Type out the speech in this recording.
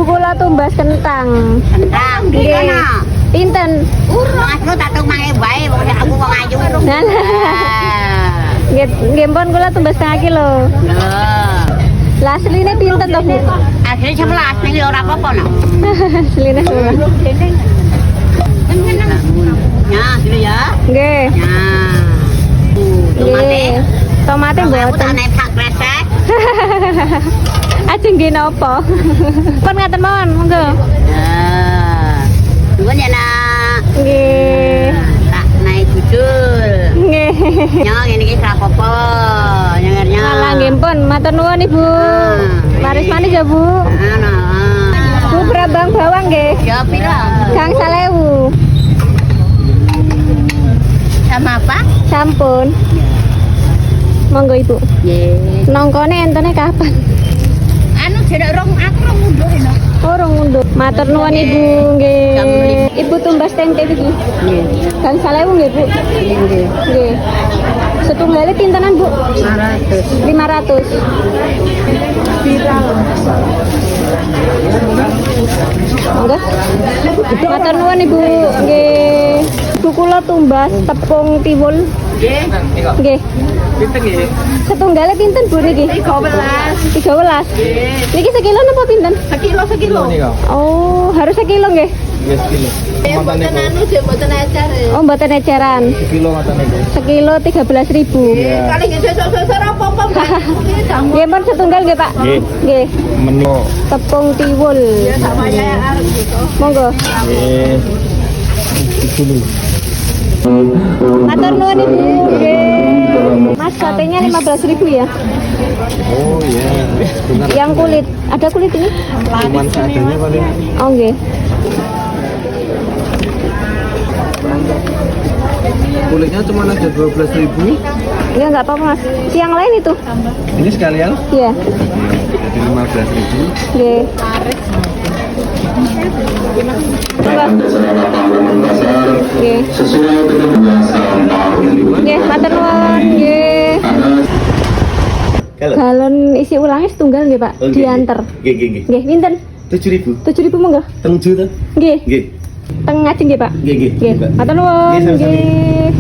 kula tumbas kentang. Kentang Nggih. gimana? Pinten? Mas lu tak tahu mangai bae, pokoknya aku mau ngaju. Nah. Nggih pun kula tumbas setengah kilo. Nah, Lah asline pinten to, Bu? asli 11 nih ora apa-apa no. Asline 11. Ya, gitu ya. Nggih. Ya. Tomate. Nggih. Tomate Aku tak mboten. naik sak kresek. Ajeng nggih napa? Pun ngaten mawon, monggo. Nah. Nuwun ya, Nak. Nggih. Tak naik budul. Nggih. Nyong ini ki ora apa-apa. Nyengernya. Alah nggih pun, matur nuwun Ibu. Manis-manis ya, Bu. Ana. Bu berabang bawang nggih. Ya pira? Gang 1000. Sama apa? Sampun. Monggo Ibu. Nggih. Nongkone entene kapan? Anu jere aku rong mundur no. Orang mundur. Matur nuwun Ibu nggih. Ibu tumbas tempe iki. Nggih. Gang 1000 nggih, Bu. Nggih. Nggih. Setunggalnya pintenan, Bu? 500. 500. Monggo. Matur nuwun Ibu nggih. Bu kula tumbas tepung tiwul. Nggih. Nggih. Pinten nggih? Setunggalnya pinten Bu niki? 13. 13. Niki sekilo napa pinten? Sekilo. Nika. Oh, harus sekilo nggih. Wis kilo. Mantan niku. Anu sih mboten ajar. Oh, mboten eceran. Sekilo mantan niku. Sekilo 13.000. Iya. Kali nggih sesuk-sesuk apa-apa. Nggih, pun setunggal nggih, Pak. Nggih. Nggih. Menu. Tepung tiwul. Sama ya arep gitu. Monggo. Nggih. Dulu. Matur nuwun Ibu. Nggih. Mas, satenya 15.000 ya? Oh iya. Benar. Yang kulit. Ada kulit ini? Cuman seadanya paling. Oh, nggih. Kulitnya cuma ada 12.000. Ya nggak apa-apa, Mas. Yang lain itu? Ini sekalian. Iya. Jadi 15.000. Nggih. Nggih. Nggih, matur nuwun. Nggih. Galon isi ulangnya setunggal nggih, Pak. Oh, nggih, Diantar. Nggih, nggih, nggih. Nggih, pinten? 7.000. 7.000 monggo. Tengju to? Nggih. Nggih. Teng ngajeng nggih, Pak. Nggih, nggih. Nggih. Matur nuwun. Nggih, sama-sama. Nggih.